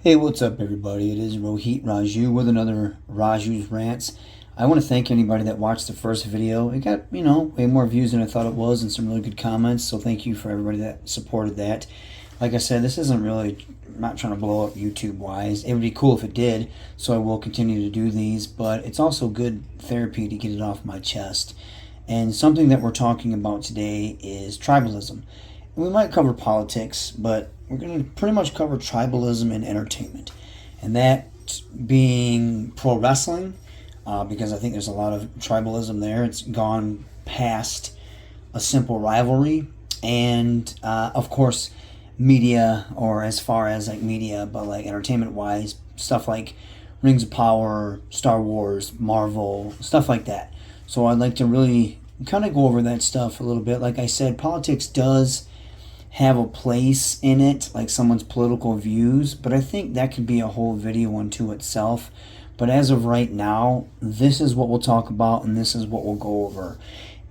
Hey, what's up, everybody? It is Raju with another Raju's Rants. I want to thank anybody that watched the first video. It got, way more views than I thought it was and some really good comments, so thank you for everybody that supported that. Like I said, this isn't really, I'm not trying to blow up YouTube-wise. It would be cool if it did, so I will continue to do these, but it's also good therapy to get it off my chest. And something that we're talking about today is tribalism. We might cover politics, but we're going to pretty much cover tribalism and entertainment. And that being pro wrestling, because I think there's a lot of tribalism there. It's gone past a simple rivalry. And, of course, media, or as far as like media, but like entertainment wise, stuff like Rings of Power, Star Wars, Marvel, stuff like that. So I'd like to really kind of go over that stuff a little bit. Like I said, politics does have a place in it, like someone's political views, but I think that could be a whole video unto itself. But as of right now, this is what we'll talk about and this is what we'll go over.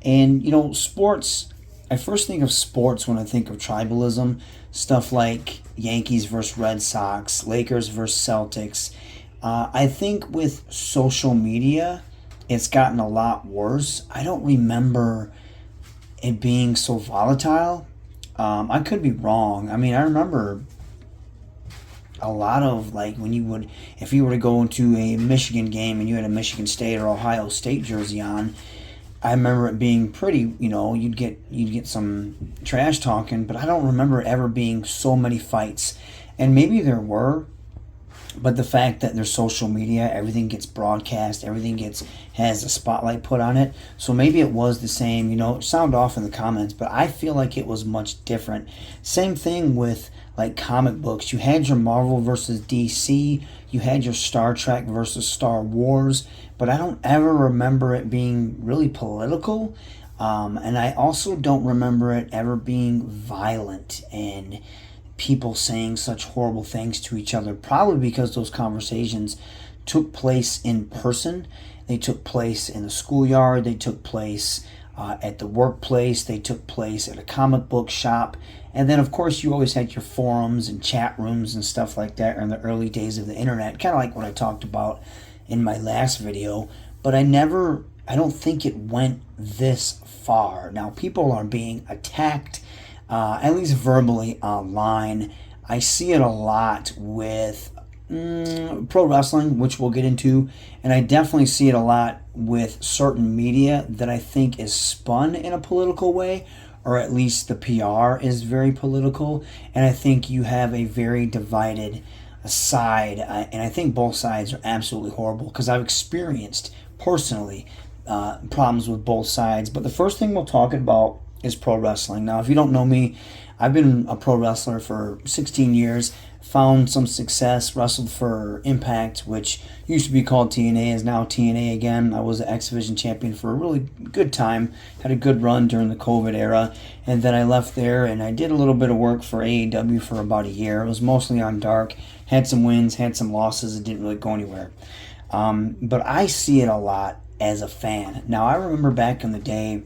And sports, I first think of sports when I think of tribalism, stuff like Yankees versus Red Sox, Lakers versus Celtics. I think with social media, it's gotten a lot worse. I don't remember it being so volatile. I could be wrong. I mean, I remember a lot of like if you were to go into a Michigan game and you had a Michigan State or Ohio State jersey on, I remember it being pretty, you'd get some trash talking, but I don't remember ever being so many fights. And maybe there were, but the fact that there's social media, everything gets broadcast, has a spotlight put on it. So maybe it was the same, sound off in the comments, but I feel like it was much different. Same thing with like comic books. You had your Marvel versus DC, you had your Star Trek versus Star Wars, but I don't ever remember it being really political. And I also don't remember it ever being violent and people saying such horrible things to each other, probably because those conversations took place in person. They took place in the schoolyard, they took place at the workplace, they took place at a comic book shop, and then of course you always had your forums and chat rooms and stuff like that in the early days of the internet, kind of like what I talked about in my last video. But I don't think it went this far. Now people are being attacked, at least verbally online. I see it a lot with pro wrestling, which we'll get into, and I definitely see it a lot with certain media that I think is spun in a political way, or at least the PR is very political, and I think you have a very divided side, and I think both sides are absolutely horrible because I've experienced personally problems with both sides. But the first thing we'll talk about is pro wrestling. Now, if you don't know me, I've been a pro wrestler for 16 years, found some success, wrestled for Impact, which used to be called TNA, is now TNA again. I was an X Division champion for a really good time, had a good run during the COVID era, and then I left there and I did a little bit of work for AEW for about a year. It was mostly on Dark, had some wins, had some losses, it didn't really go anywhere. But I see it a lot as a fan. Now, I remember back in the day,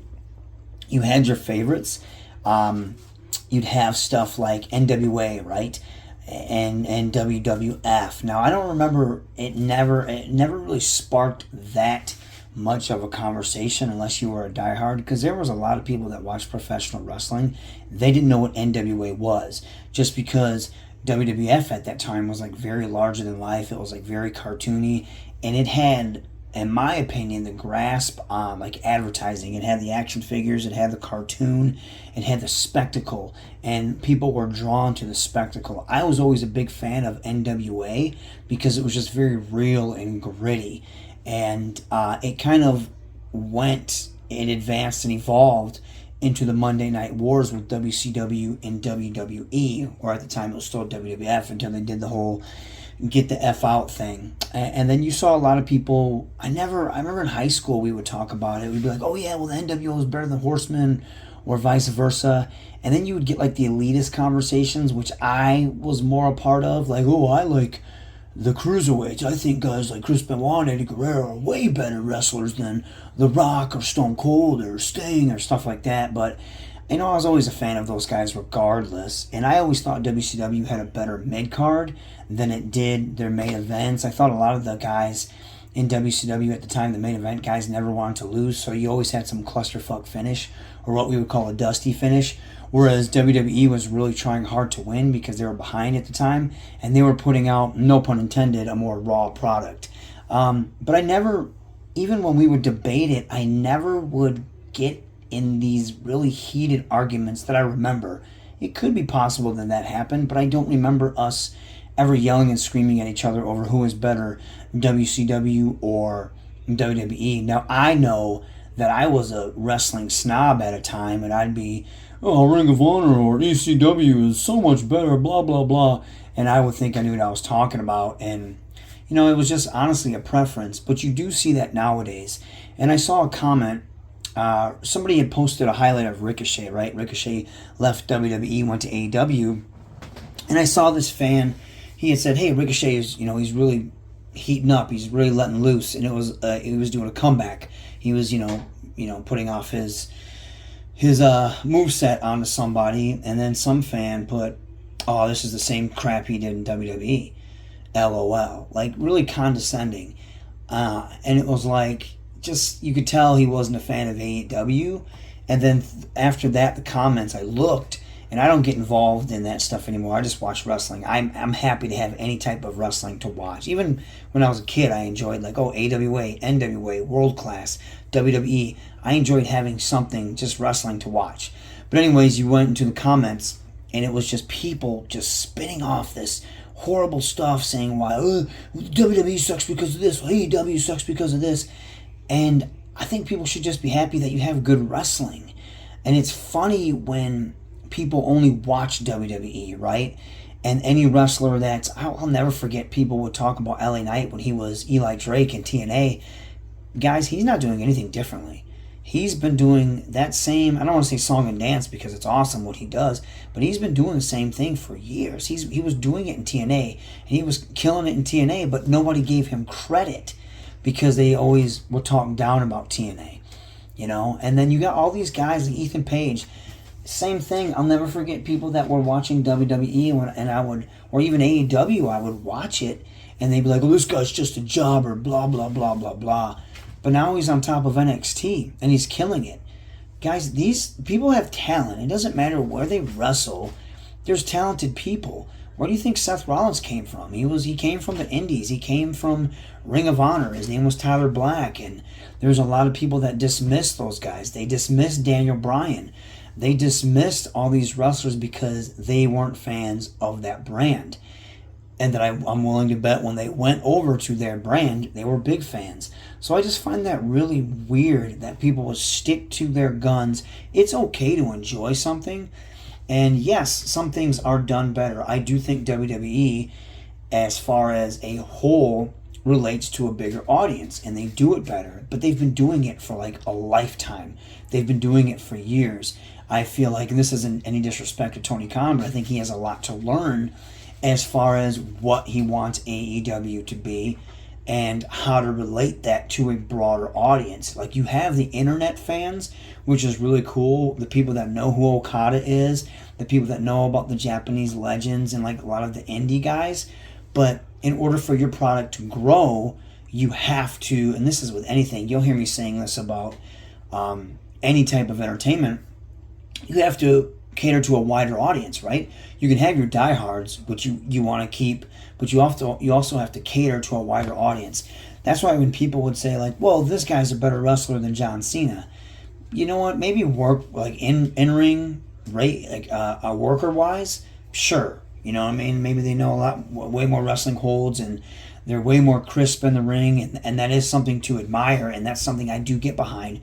you had your favorites. You'd have stuff like NWA, right? And WWF. Now, I don't remember it never really sparked that much of a conversation unless you were a diehard, because there was a lot of people that watched professional wrestling. They didn't know what NWA was, just because WWF at that time was like very larger than life. It was like very cartoony, and it had, in my opinion, the grasp on like advertising. It had the action figures, it had the cartoon, it had the spectacle, and people were drawn to the spectacle. I was always a big fan of NWA because it was just very real and gritty, and it kind of it advanced and evolved into the Monday Night Wars with WCW and WWE, or at the time it was still WWF, until they did the whole get the F out thing. And then you saw a lot of people, I remember in high school we would talk about it. We'd be like, oh yeah, well the NWO is better than Horsemen, or vice versa. And then you would get like the elitist conversations, which I was more a part of, like, oh, I like the cruiserweights. I think guys like Chris Benoit and Eddie Guerrero are way better wrestlers than The Rock or Stone Cold or Sting or stuff like that. But I know I was always a fan of those guys regardless, and I always thought WCW had a better mid-card than it did their main events. I thought a lot of the guys in WCW at the time, the main event guys, never wanted to lose, so you always had some clusterfuck finish, or what we would call a dusty finish, whereas WWE was really trying hard to win because they were behind at the time, and they were putting out, no pun intended, a more raw product. But I never, even when we would debate it, I never would get in these really heated arguments that I remember. It could be possible that happened, but I don't remember us ever yelling and screaming at each other over who is better, WCW or WWE. Now, I know that I was a wrestling snob at a time, and I'd be, oh, Ring of Honor or ECW is so much better, blah, blah, blah. And I would think I knew what I was talking about. And, you know, it was just honestly a preference. But you do see that nowadays. And I saw a comment. Somebody had posted a highlight of Ricochet, right? Ricochet left WWE, went to AEW. And I saw this fan. He had said, hey, Ricochet is, you know, he's really heating up. He's really letting loose. And it was he was doing a comeback. He was, you know, putting off his moveset onto somebody. And then some fan put, oh, this is the same crap he did in WWE. LOL. Like, really condescending. And it was like, just, you could tell he wasn't a fan of AEW. And then after that, the comments, I looked, and I don't get involved in that stuff anymore. I just watch wrestling. I'm happy to have any type of wrestling to watch. Even when I was a kid, I enjoyed, like, AWA, NWA, World Class, WWE. I enjoyed having something, just wrestling to watch. But anyways, you went into the comments, and it was just people just spitting off this horrible stuff, saying why WWE sucks because of this, AEW sucks because of this. And I think people should just be happy that you have good wrestling. And it's funny when people only watch WWE, right? And any wrestler I'll never forget, people would talk about LA Knight when he was Eli Drake in TNA. Guys, he's not doing anything differently. He's been doing that same, I don't want to say song and dance because it's awesome what he does, but he's been doing the same thing for years. He was doing it in TNA, and he was killing it in TNA, but nobody gave him credit because they always were talking down about TNA, you know? And then you got all these guys like Ethan Page, same thing. I'll never forget people that were watching WWE and I would, or even AEW, I would watch it, and they'd be like, oh, this guy's just a jobber, blah, blah, blah, blah, blah. But now he's on top of NXT, and he's killing it. Guys, these people have talent. It doesn't matter where they wrestle. There's talented people. Where do you think Seth Rollins came from? He came from the Indies. He came from Ring of Honor. His name was Tyler Black, and there's a lot of people that dismissed those guys. They dismissed Daniel Bryan. They dismissed all these wrestlers because they weren't fans of that brand. And that I'm willing to bet when they went over to their brand, they were big fans. So I just find that really weird that people will stick to their guns. It's okay to enjoy something. And yes, some things are done better. I do think WWE, as far as a whole, relates to a bigger audience, and they do it better. But they've been doing it for like a lifetime. They've been doing it for years. I feel like, and this isn't any disrespect to Tony Khan, but I think he has a lot to learn as far as what he wants AEW to be and how to relate that to a broader audience. Like, you have the internet fans, which is really cool, the people that know who Okada is, the people that know about the Japanese legends and like a lot of the indie guys. But in order for your product to grow, you have to, and this is with anything, you'll hear me saying this about any type of entertainment, you have to cater to a wider audience, right? You can have your diehards, which you want to keep, but you also have to cater to a wider audience. That's why when people would say like, well, this guy's a better wrestler than John Cena, you know what? Maybe work like in ring rate, like worker wise, sure. You know what I mean? Maybe they know a lot, way more wrestling holds, and they're way more crisp in the ring, and that is something to admire, and that's something I do get behind.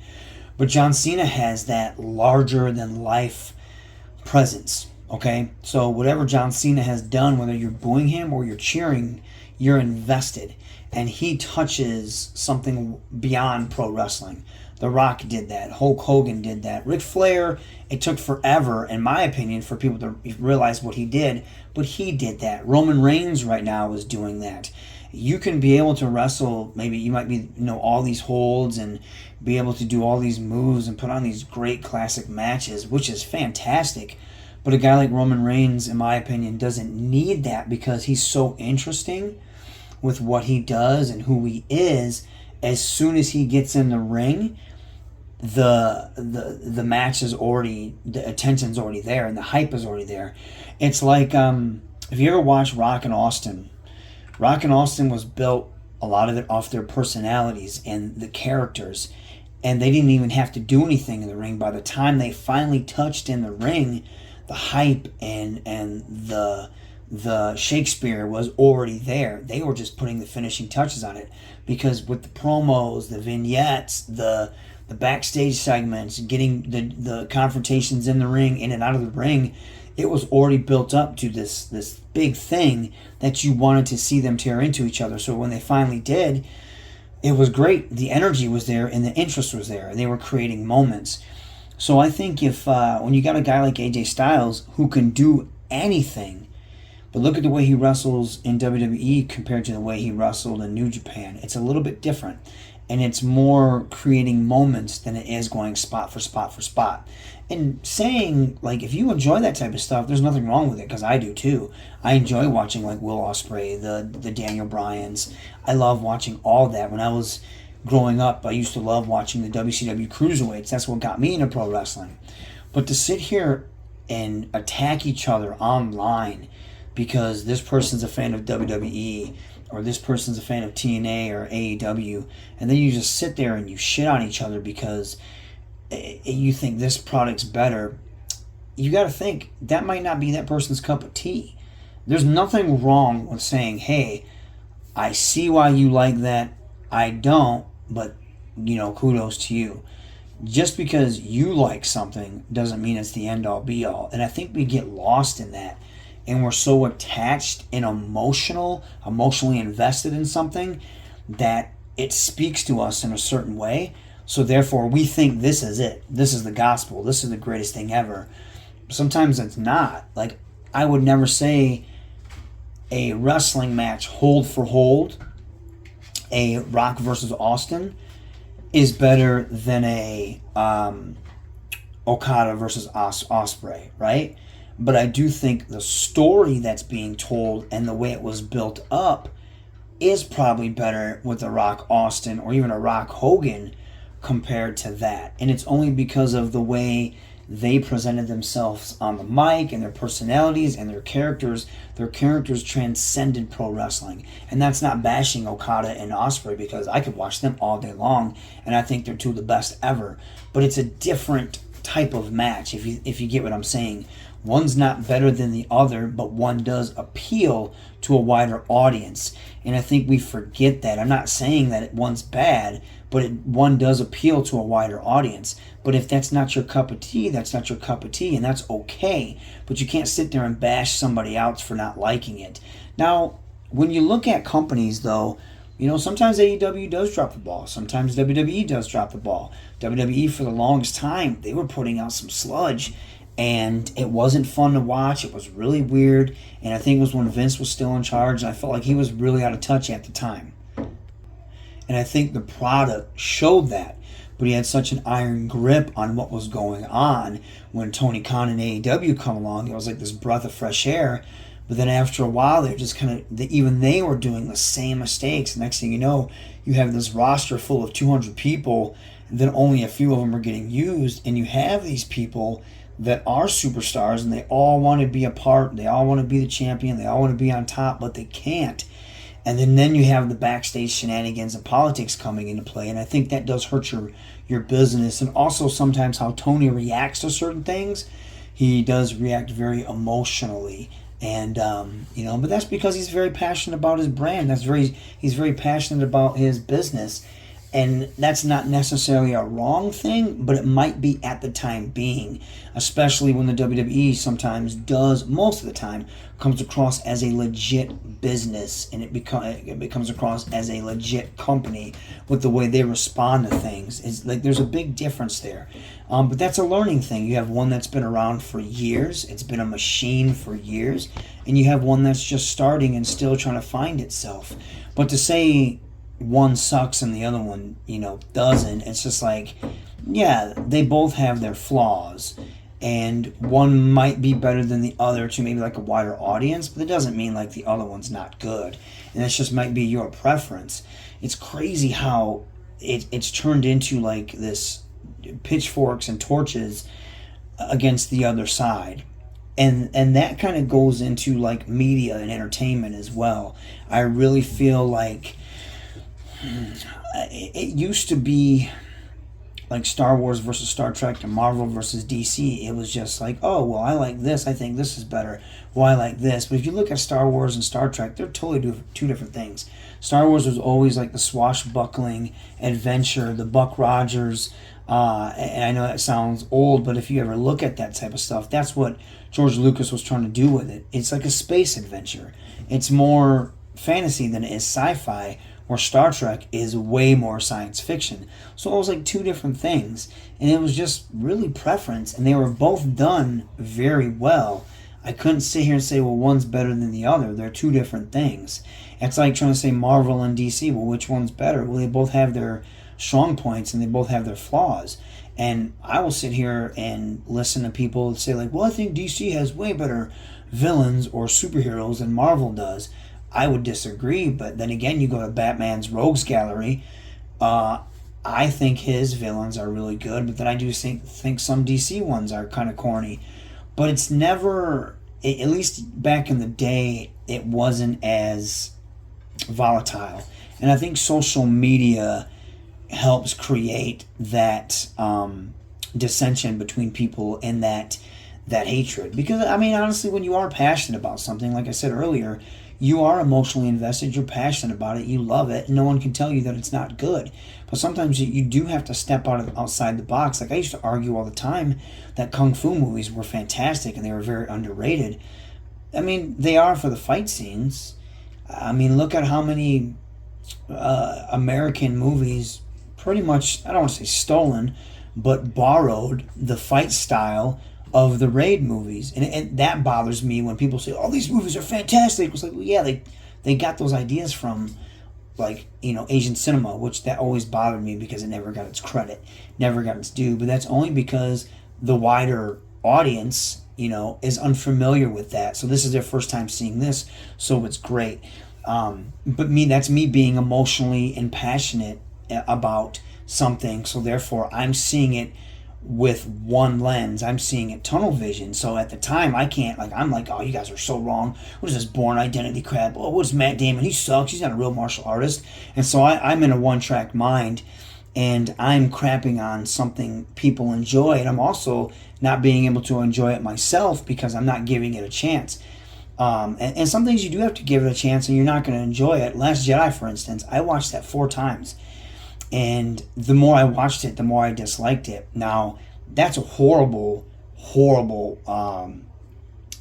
But John Cena has that larger than life presence, okay? So whatever John Cena has done, whether you're booing him or you're cheering, you're invested. And he touches something beyond pro wrestling. The Rock did that. Hulk Hogan did that. Ric Flair, it took forever, in my opinion, for people to realize what he did, but he did that. Roman Reigns right now is doing that. You can be able to wrestle, maybe you might be all these holds and be able to do all these moves and put on these great classic matches, which is fantastic. But a guy like Roman Reigns, in my opinion, doesn't need that because he's so interesting with what he does and who he is. As soon as he gets in the ring, the match is already, the attention's already there and the hype is already there. It's like if you ever watch Rock and Austin was built, a lot of it off their personalities and the characters, and they didn't even have to do anything in the ring. By the time they finally touched in the ring, the hype and the Shakespeare was already there. They were just putting the finishing touches on it, because with the promos, the vignettes, the backstage segments, getting the confrontations in the ring, in and out of the ring, it was already built up to this big thing that you wanted to see them tear into each other. So when they finally did, it was great. The energy was there and the interest was there, and they were creating moments. So I think if when you got a guy like AJ Styles who can do anything, but look at the way he wrestles in WWE compared to the way he wrestled in New Japan, it's a little bit different. And it's more creating moments than it is going spot for spot for spot. And saying, like, if you enjoy that type of stuff, there's nothing wrong with it, because I do too. I enjoy watching, like, Will Ospreay, the Daniel Bryans. I love watching all that. When I was growing up, I used to love watching the WCW Cruiserweights. That's what got me into pro wrestling. But to sit here and attack each other online because this person's a fan of WWE or this person's a fan of TNA or AEW, and then you just sit there and you shit on each other because you think this product's better, you got to think that might not be that person's cup of tea. There's nothing wrong with saying, hey, I see why you like that, I don't, but kudos to you. Just because you like something doesn't mean it's the end all be all. And I think we get lost in that. And we're so attached and emotionally invested in something that it speaks to us in a certain way. So therefore we think this is it. This is the gospel. This is the greatest thing ever. Sometimes it's not. Like, I would never say a wrestling match hold for hold, a Rock versus Austin, is better than a Okada versus Ospreay, right? But I do think the story that's being told and the way it was built up is probably better with a Rock Austin or even a Rock Hogan compared to that. And it's only because of the way they presented themselves on the mic and their personalities and their characters. Their characters transcended pro wrestling. And that's not bashing Okada and Ospreay, because I could watch them all day long and I think they're two of the best ever. But it's a different type of match, if you get what I'm saying. One's not better than the other, but one does appeal to a wider audience. And I think we forget that. I'm not saying that one's bad, but one does appeal to a wider audience. But if that's not your cup of tea, that's not your cup of tea, and that's okay. But you can't sit there and bash somebody else for not liking it. Now, when you look at companies, though, sometimes AEW does drop the ball. Sometimes WWE does drop the ball. WWE, for the longest time, they were putting out some sludge, and it wasn't fun to watch. It was really weird, and I think it was when Vince was still in charge, and I felt like he was really out of touch at the time. And I think the product showed that, but he had such an iron grip on what was going on. When Tony Khan and AEW come along, it was like this breath of fresh air. But then after a while, they're just even they were doing the same mistakes. Next thing you know, you have this roster full of 200 people, and then only a few of them are getting used, and you have these people that are superstars, and they all want to be a part, they all want to be the champion, they all want to be on top, but they can't. And then you have the backstage shenanigans and politics coming into play, and I think that does hurt your business. And also sometimes how Tony reacts to certain things, he does react very emotionally. And but that's because he's very passionate about his brand. He's very passionate about his business. And that's not necessarily a wrong thing, but it might be at the time being, especially when the WWE sometimes does, most of the time, comes across as a legit business, and it comes across as a legit company with the way they respond to things. It's like there's a big difference there. But that's a learning thing. You have one that's been around for years, it's been a machine for years, and you have one that's just starting and still trying to find itself. But to say one sucks and the other one, doesn't. It's just like, yeah, they both have their flaws, and one might be better than the other to maybe like a wider audience, but it doesn't mean like the other one's not good. And that just might be your preference. It's crazy how it's turned into like this pitchforks and torches against the other side. And that kind of goes into like media and entertainment as well. I really feel like it used to be like Star Wars versus Star Trek and Marvel versus DC. It was just like, oh, well, I like this. I think this is better. Well, I like this. But if you look at Star Wars and Star Trek, they're totally two different things. Star Wars was always like the swashbuckling adventure, the Buck Rogers. And I know that sounds old, but if you ever look at that type of stuff, that's what George Lucas was trying to do with it. It's like a space adventure. It's more fantasy than it is sci-fi, where Star Trek is way more science fiction. So it was like two different things, and it was just really preference, and they were both done very well. I couldn't sit here and say, well, one's better than the other. They're two different things. It's like trying to say Marvel and DC, well, which one's better? Well, they both have their strong points and they both have their flaws. And I will sit here and listen to people say like, well, I think DC has way better villains or superheroes than Marvel does. I would disagree, but then again, you go to Batman's Rogues Gallery. I think his villains are really good, but then I do think some DC ones are kind of corny. But it's never, at least back in the day, it wasn't as volatile. And I think social media helps create that dissension between people and that hatred. Because, I mean, honestly, when you are passionate about something, like I said earlier, you are emotionally invested, you're passionate about it, you love it, and no one can tell you that it's not good. But sometimes you do have to step outside the box. Like I used to argue all the time that Kung Fu movies were fantastic and they were very underrated. I mean, they are for the fight scenes. I mean, look at how many American movies pretty much, I don't want to say stolen, but borrowed the fight style of the Raid movies. And that bothers me when people say, oh, these movies are fantastic. It's like, well, yeah, they got those ideas from, like, Asian cinema, which that always bothered me because it never got its credit, never got its due. But that's only because the wider audience, is unfamiliar with that. So this is their first time seeing this, so it's great. But that's me being emotionally and passionate about something. So therefore, I'm seeing it with one lens. I'm seeing it tunnel vision. So at the time, I can't, I'm like, oh, you guys are so wrong. What is this Born Identity crap? Oh, what is Matt Damon? He sucks. He's not a real martial artist. And so I'm in a one-track mind, and I'm crapping on something people enjoy. And I'm also not being able to enjoy it myself because I'm not giving it a chance. And some things you do have to give it a chance, and you're not going to enjoy it. Last Jedi, for instance, I watched that 4 times. And the more I watched it, the more I disliked it. Now, that's a horrible,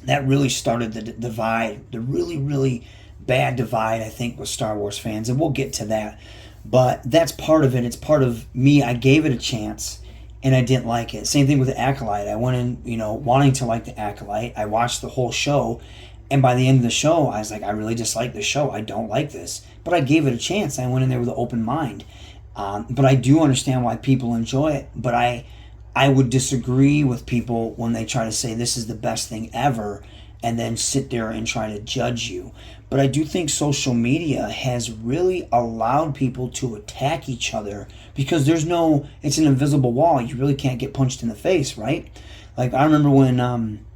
that really started the divide, the really, really bad divide, I think, with Star Wars fans. And we'll get to that. But that's part of it. It's part of me. I gave it a chance, and I didn't like it. Same thing with The Acolyte. I went in, wanting to like The Acolyte. I watched the whole show. And by the end of the show, I was like, I really dislike this show. I don't like this. But I gave it a chance. I went in there with an open mind. But I do understand why people enjoy it. But I would disagree with people when they try to say this is the best thing ever and then sit there and try to judge you. But I do think social media has really allowed people to attack each other because it's an invisible wall. You really can't get punched in the face, right? Like I remember when, and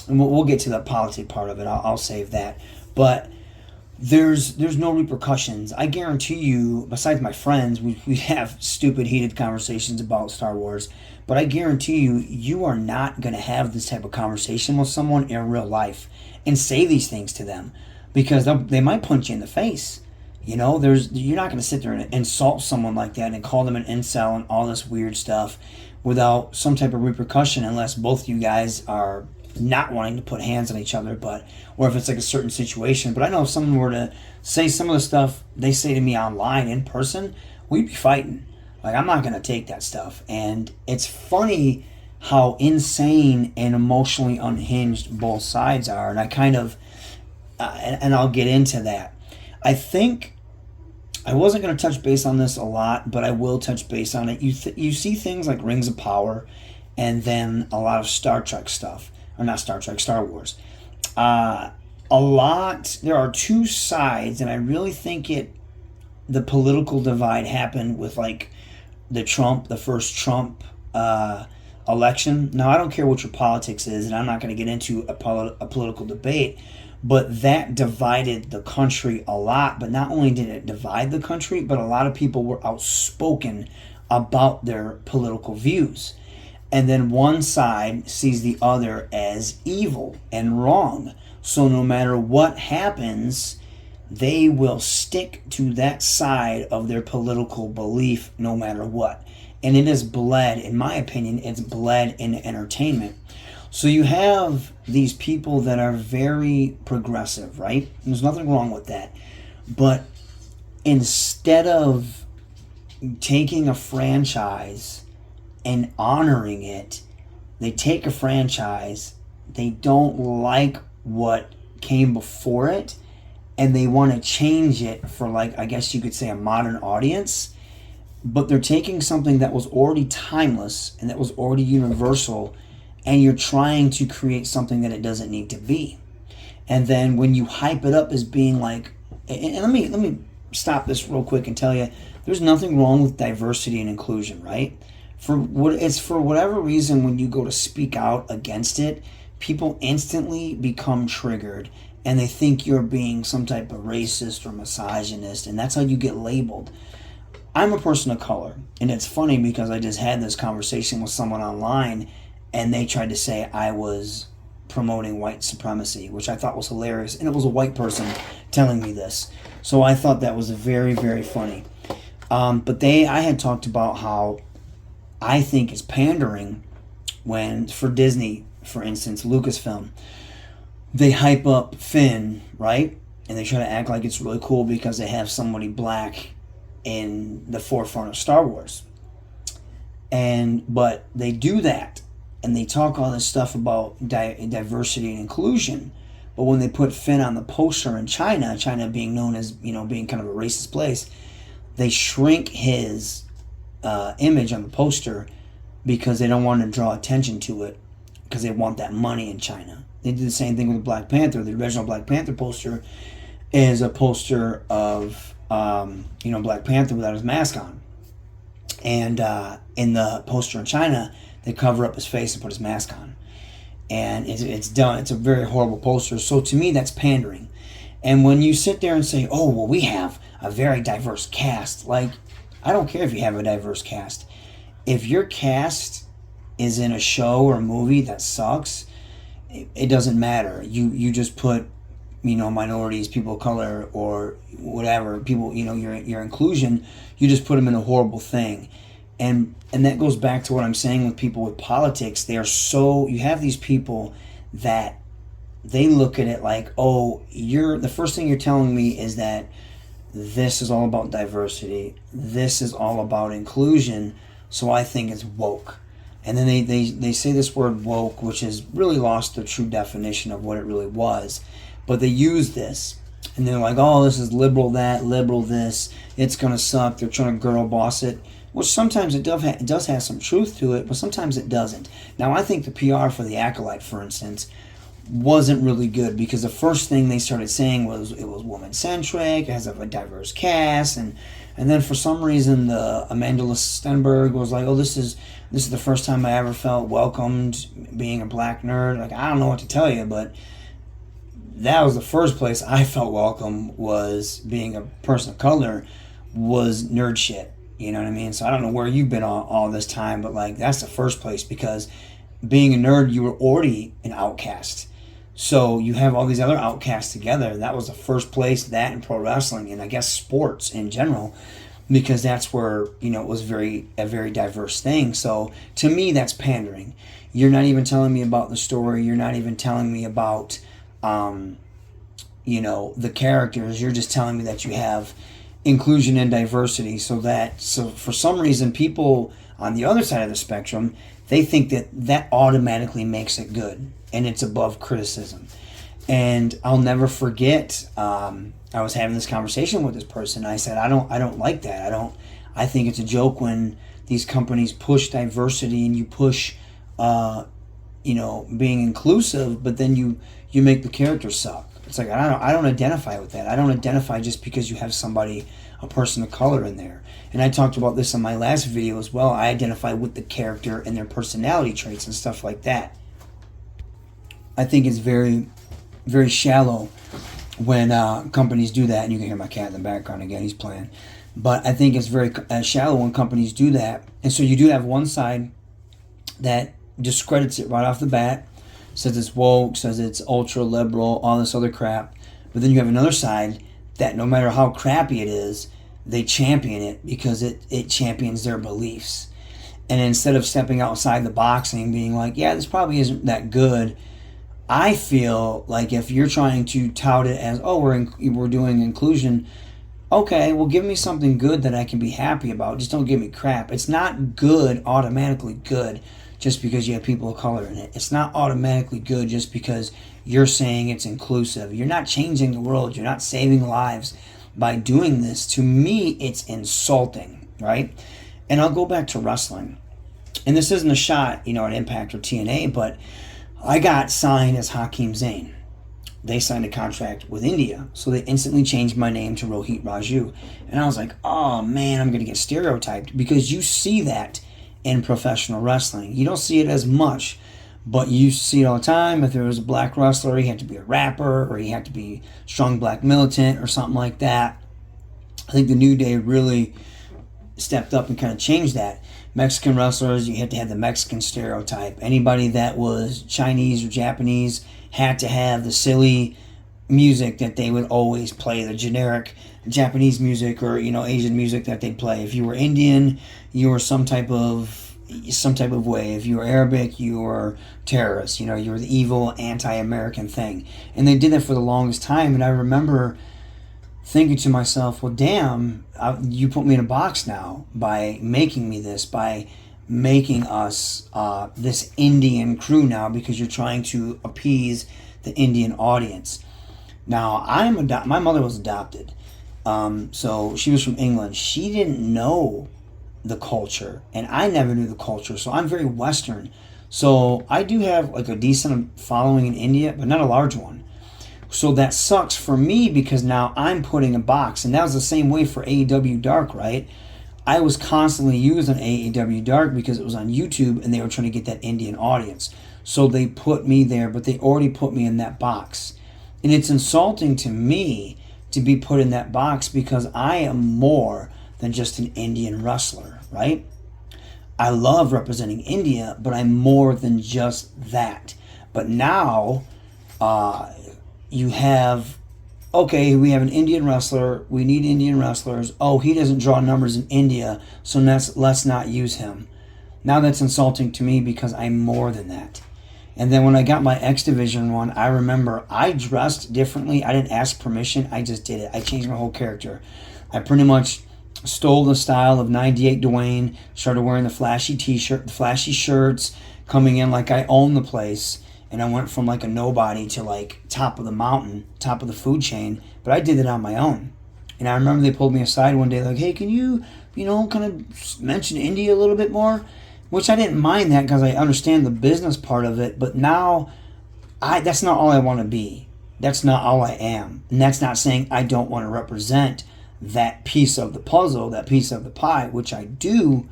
we'll get to the politic part of it. I'll save that. But there's no repercussions. I guarantee you, besides my friends, we have stupid, heated conversations about Star Wars, but I guarantee you are not going to have this type of conversation with someone in real life and say these things to them because they might punch you in the face. You know, you're not going to sit there and insult someone like that and call them an incel and all this weird stuff without some type of repercussion, unless both you guys are not wanting to put hands on each other, or if it's like a certain situation. But I know if someone were to say some of the stuff they say to me online in person, we'd be fighting. Like, I'm not going to take that stuff. And it's funny how insane and emotionally unhinged both sides are. And I kind of, and I'll get into that. I think I wasn't going to touch base on this a lot, but I will touch base on it. You see things like Rings of Power, and then a lot of Star Trek stuff. Or not Star Trek, Star Wars. There are two sides, and I really think the political divide happened with like the first Trump election. Now, I don't care what your politics is, and I'm not going to get into a political debate, but that divided the country a lot. But not only did it divide the country, but a lot of people were outspoken about their political views. And then one side sees the other as evil and wrong. So no matter what happens, they will stick to that side of their political belief no matter what. And it is bled, in my opinion, it's bled into entertainment. So you have these people that are very progressive, right? There's nothing wrong with that. But instead of taking a franchise and honoring it, they take a franchise, they don't like what came before it, and they want to change it for, like, I guess you could say, a modern audience. But they're taking something that was already timeless and that was already universal, and you're trying to create something that it doesn't need to be. And then when you hype it up as being like, and let me stop this real quick and tell you, there's nothing wrong with diversity and inclusion, right? For whatever reason, when you go to speak out against it, people instantly become triggered and they think you're being some type of racist or misogynist, and that's how you get labeled. I'm a person of color, and it's funny because I just had this conversation with someone online, and they tried to say I was promoting white supremacy, which I thought was hilarious, and it was a white person telling me this. So I thought that was very, very funny. But I had talked about how I think it's pandering when, for Disney, for instance, Lucasfilm, they hype up Finn, right? And they try to act like it's really cool because they have somebody black in the forefront of Star Wars. But they do that, and they talk all this stuff about diversity and inclusion. But when they put Finn on the poster in China being known as, being kind of a racist place, they shrink his image on the poster because they don't want to draw attention to it, because they want that money in China. They did the same thing with Black Panther. The original Black Panther poster is a poster of Black Panther without his mask on. And in the poster in China, they cover up his face and put his mask on. And it's done. It's a very horrible poster. So to me, that's pandering. And when you sit there and say, oh, well, we have a very diverse cast. Like, I don't care if you have a diverse cast. If your cast is in a show or a movie that sucks, it doesn't matter. You just put, minorities, people of color, or whatever, people, your inclusion, you just put them in a horrible thing. And that goes back to what I'm saying with people with politics. You have these people that they look at it like, oh, the first thing you're telling me is that this is all about diversity. This is all about inclusion. So I think it's woke. And then they say this word woke, which has really lost the true definition of what it really was. But they use this. And they're like, oh, this is liberal that, liberal this. It's going to suck. They're trying to girl boss it. Which sometimes it does have some truth to it, but sometimes it doesn't. Now, I think the PR for The Acolyte, for instance, wasn't really good, because the first thing they started saying was it was woman-centric, it has a diverse cast, and then for some reason the Amanda Stenberg was like, oh, this is the first time I ever felt welcomed being a black nerd. Like, I don't know what to tell you, but that was the first place I felt welcome, was being a person of color, was nerd shit. You know what I mean? So I don't know where you've been all this time, but like, that's the first place, because being a nerd, you were already an outcast. So you have all these other outcasts together. That was the first place, that in pro wrestling, and I guess sports in general, because that's where, it was a very diverse thing. So to me, that's pandering. You're not even telling me about the story. You're not even telling me about, the characters. You're just telling me that you have inclusion and diversity. So for some reason, people on the other side of the spectrum, they think that automatically makes it good and it's above criticism. And I'll never forget, I was having this conversation with this person. I said, I don't like that. I think it's a joke when these companies push diversity and you push, being inclusive, but then you make the characters suck. It's like, I don't identify with that. I don't identify just because you have a person of color in there. And I talked about this in my last video as well. I identify with the character and their personality traits and stuff like that. I think it's very, very shallow when companies do that. And you can hear my cat in the background again. He's playing. But I think it's very shallow when companies do that. And so you do have one side that discredits it right off the bat, says it's woke, says it's ultra liberal, all this other crap. But then you have another side that no matter how crappy it is, they champion it because it champions their beliefs. And instead of stepping outside the box and being like, yeah, this probably isn't that good, I feel like if you're trying to tout it as, oh, we're doing inclusion, okay, well, give me something good that I can be happy about. Just don't give me crap. It's not good, automatically good, just because you have people of color in it. It's not automatically good just because you're saying it's inclusive. You're not changing the world. You're not saving lives by doing this. To me, it's insulting, right? And I'll go back to wrestling. And this isn't a shot, at Impact or TNA, but I got signed as Hakeem Zayn. They signed a contract with India, so they instantly changed my name to Rohit Raju. And I was like, oh man, I'm going to get stereotyped, because you see that in professional wrestling. You don't see it as much, but you see it all the time. If there was a black wrestler, he had to be a rapper, or he had to be strong black militant or something like that. I think the New Day really stepped up and kind of changed that. Mexican wrestlers, you had to have the Mexican stereotype. Anybody that was Chinese or Japanese had to have the silly music that they would always play, the generic Japanese music or Asian music that they'd play. If you were Indian, you were some type of way. If you were Arabic, you were terrorist. You were the evil anti-American thing. And they did that for the longest time. And I remember thinking to myself, well, damn, you put me in a box now by making me this, by making us this Indian crew now, because you're trying to appease the Indian audience. Now, my mother was adopted. So she was from England. She didn't know the culture, and I never knew the culture. So I'm very Western. So I do have like a decent following in India, but not a large one. So that sucks for me, because now I'm putting a box. And that was the same way for AEW Dark, right? I was constantly used on AEW Dark because it was on YouTube and they were trying to get that Indian audience. So they put me there, but they already put me in that box. And it's insulting to me to be put in that box, because I am more than just an Indian wrestler, right? I love representing India, but I'm more than just that. But now, you have, okay, we have an Indian wrestler. We need Indian wrestlers. Oh, he doesn't draw numbers in India, so let's not use him. Now that's insulting to me, because I'm more than that. And then when I got my X Division one, I remember I dressed differently. I didn't ask permission. I just did it. I changed my whole character. I pretty much stole the style of 98 Dwayne, started wearing the flashy t-shirt, the flashy shirts, coming in like I own the place. And I went from like a nobody to like top of the mountain, top of the food chain. But I did it on my own. And I remember they pulled me aside one day like, hey, can you, kind of mention India a little bit more? Which I didn't mind that, because I understand the business part of it. But now, that's not all I want to be. That's not all I am. And that's not saying I don't want to represent that piece of the puzzle, that piece of the pie, which I do.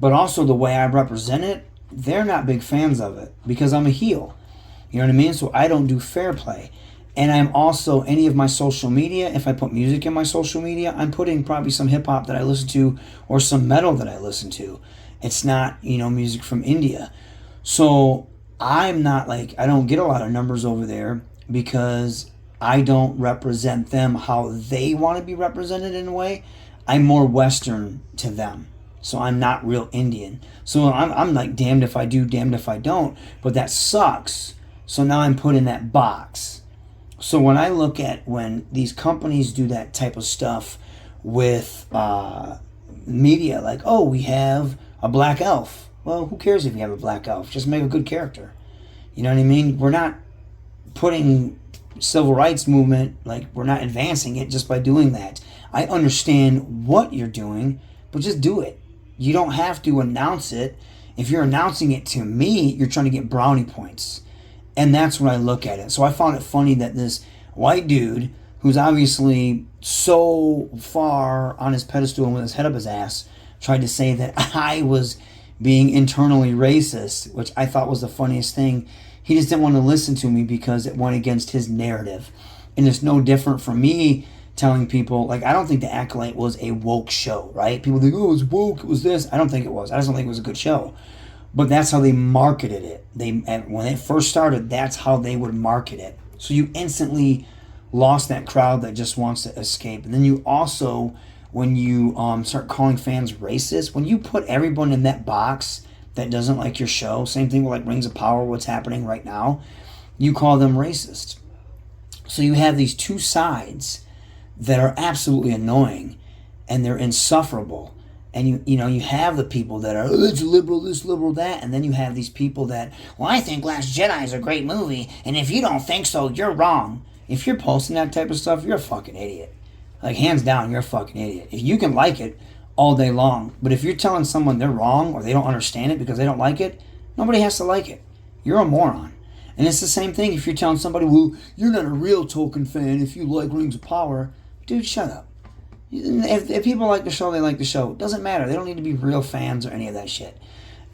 But also the way I represent it, they're not big fans of it, because I'm a heel. You know what I mean? So I don't do fair play. And I'm also, any of my social media, if I put music in my social media, I'm putting probably some hip-hop that I listen to or some metal that I listen to. It's not, music from India. So I'm not like, I don't get a lot of numbers over there because I don't represent them how they want to be represented in a way. I'm more Western to them. So I'm not real Indian. So I'm like damned if I do, damned if I don't. But that sucks. So now I'm put in that box. So when I look at when these companies do that type of stuff with media, like, oh, we have a black elf. Well, who cares if you have a black elf? Just make a good character. You know what I mean? We're not putting civil rights movement, like we're not advancing it just by doing that. I understand what you're doing, but just do it. You don't have to announce it. If you're announcing it to me, you're trying to get brownie points. And that's when I look at it. So I found it funny that this white dude, who's obviously so far on his pedestal and with his head up his ass, tried to say that I was being internally racist, which I thought was the funniest thing. He just didn't want to listen to me because it went against his narrative. And it's no different from me telling people, like, I don't think The Acolyte was a woke show, right? People think, oh, it was woke, it was this. I don't think it was. I just don't think it was a good show. But that's how they marketed it. When it first started, that's how they would market it. So you instantly lost that crowd that just wants to escape. And then you also, when you start calling fans racist, when you put everyone in that box that doesn't like your show, same thing with like Rings of Power, what's happening right now, you call them racist. So you have these two sides that are absolutely annoying and they're insufferable. And you have the people that are, oh, it's liberal, this, liberal, that. And then you have these people that, well, I think Last Jedi is a great movie, and if you don't think so, you're wrong. If you're posting that type of stuff, you're a fucking idiot. Like, hands down, you're a fucking idiot. If you can like it all day long, but if you're telling someone they're wrong or they don't understand it because they don't like it, nobody has to like it. You're a moron. And it's the same thing if you're telling somebody, well, you're not a real Tolkien fan if you like Rings of Power. Dude, shut up. If people like the show, they like the show. It doesn't matter. They don't need to be real fans or any of that shit.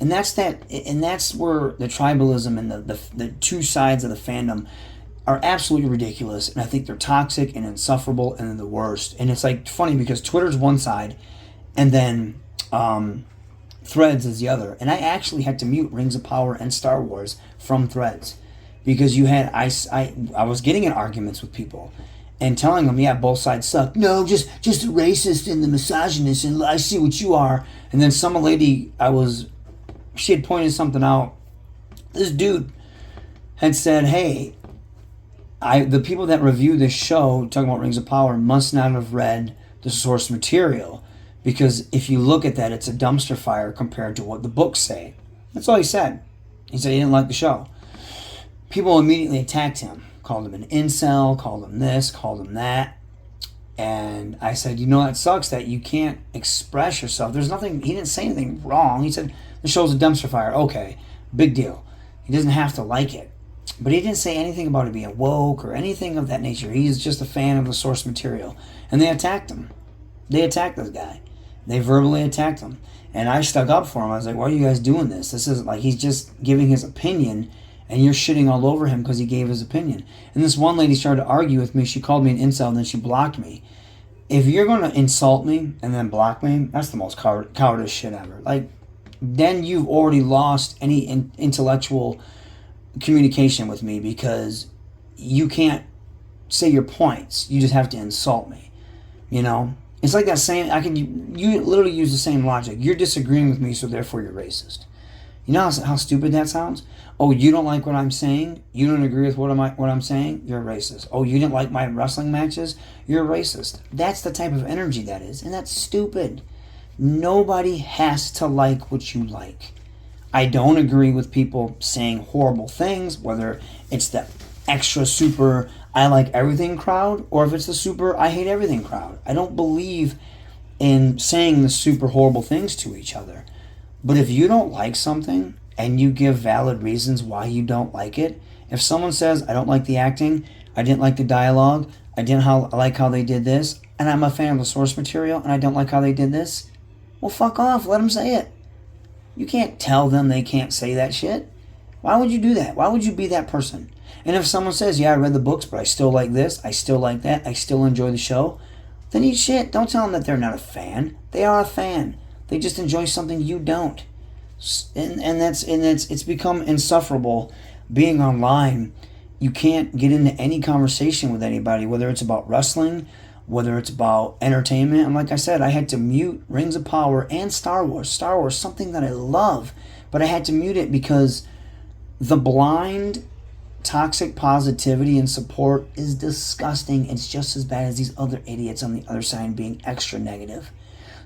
And that's where the tribalism and the two sides of the fandom are absolutely ridiculous. And I think they're toxic and insufferable and they're the worst. And it's like funny because Twitter's one side and then Threads is the other. And I actually had to mute Rings of Power and Star Wars from Threads because I was getting in arguments with people and telling them, yeah, both sides suck. No, just the racist and the misogynist, and I see what you are. And then some lady, she had pointed something out. This dude had said, hey, the people that review this show, talking about Rings of Power, must not have read the source material. Because if you look at that, it's a dumpster fire compared to what the books say. That's all he said. He said he didn't like the show. People immediately attacked him. Called him an incel, called him this, called him that. And I said, that sucks that you can't express yourself. There's nothing, he didn't say anything wrong. He said, the show's a dumpster fire. Okay, big deal. He doesn't have to like it. But he didn't say anything about it being woke or anything of that nature. He's just a fan of the source material. And they attacked him. They attacked this guy. They verbally attacked him. And I stuck up for him. I was like, why are you guys doing this? This isn't like, he's just giving his opinion and you're shitting all over him because he gave his opinion. And this one lady started to argue with me. She called me an incel and then she blocked me. If you're going to insult me and then block me, that's the most cowardice shit ever. Like, then you've already lost any intellectual communication with me because you can't say your points. You just have to insult me. It's like that same, you literally use the same logic. You're disagreeing with me, so therefore you're racist. You know how stupid that sounds? Oh, you don't like what I'm saying? You don't agree with what I'm saying? You're a racist. Oh, you didn't like my wrestling matches? You're a racist. That's the type of energy that is, and that's stupid. Nobody has to like what you like. I don't agree with people saying horrible things, whether it's the extra super I like everything crowd or if it's the super I hate everything crowd. I don't believe in saying the super horrible things to each other. But if you don't like something and you give valid reasons why you don't like it, if someone says, I don't like the acting, I didn't like the dialogue, I didn't like how they did this, and I'm a fan of the source material and I don't like how they did this, well, fuck off. Let them say it. You can't tell them they can't say that shit. Why would you do that? Why would you be that person? And if someone says, yeah, I read the books, but I still like this, I still like that, I still enjoy the show, then eat shit. Don't tell them that they're not a fan. They are a fan. They just enjoy something you don't. It's become insufferable being online. You can't get into any conversation with anybody, whether it's about wrestling, whether it's about entertainment. And like I said, I had to mute Rings of Power and Star Wars. Star Wars, something that I love, but I had to mute it because the blind toxic positivity and support is disgusting. It's just as bad as these other idiots on the other side being extra negative.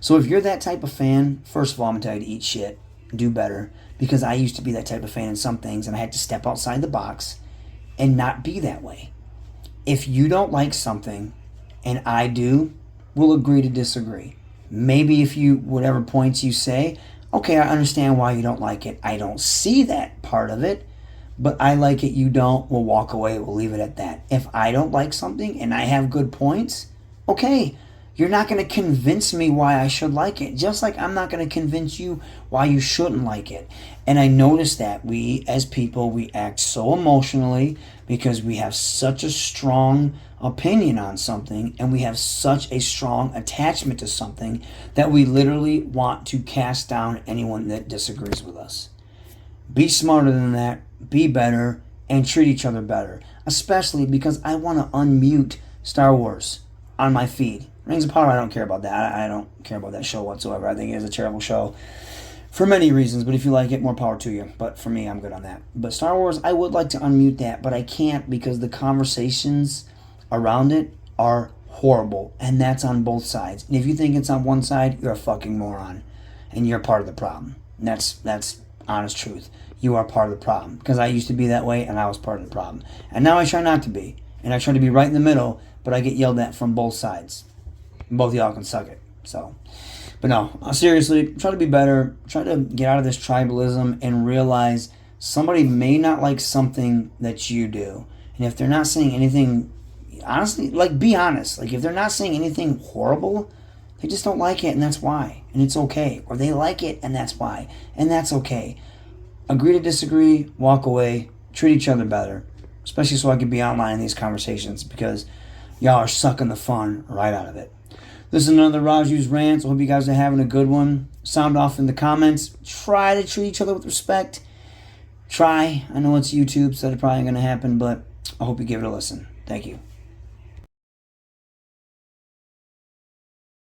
So if you're that type of fan, first of all, I'm going to tell you to eat shit. Do better. Because I used to be that type of fan in some things, and I had to step outside the box and not be that way. If you don't like something, and I do, we'll agree to disagree. Maybe if you, whatever points you say, okay, I understand why you don't like it. I don't see that part of it, but I like it, you don't. We'll walk away. We'll leave it at that. If I don't like something and I have good points, okay, you're not going to convince me why I should like it, just like I'm not going to convince you why you shouldn't like it. And I notice that we, as people, we act so emotionally because we have such a strong opinion on something and we have such a strong attachment to something that we literally want to cast down anyone that disagrees with us. Be smarter than that, be better, and treat each other better. Especially because I want to unmute Star Wars on my feed. Rings of Power, I don't care about that. I don't care about that show whatsoever. I think it is a terrible show for many reasons, but if you like it, more power to you. But for me, I'm good on that. But Star Wars, I would like to unmute that, but I can't because the conversations around it are horrible, and that's on both sides. And if you think it's on one side, you're a fucking moron, and you're part of the problem. And that's honest truth. You are part of the problem, because I used to be that way, and I was part of the problem. And now I try not to be, and I try to be right in the middle, but I get yelled at from both sides. Both of y'all can suck it. So, but no, seriously, try to be better. Try to get out of this tribalism and realize somebody may not like something that you do. And if they're not saying anything, honestly, like, be honest. Like, if they're not saying anything horrible, they just don't like it, and that's why. And it's okay. Or they like it, and that's why. And that's okay. Agree to disagree, walk away, treat each other better. Especially so I can be online in these conversations, because y'all are sucking the fun right out of it. This is another Raju's Rants. I hope you guys are having a good one. Sound off in the comments. Try to treat each other with respect. Try. I know it's YouTube, so that's probably going to happen, but I hope you give it a listen. Thank you.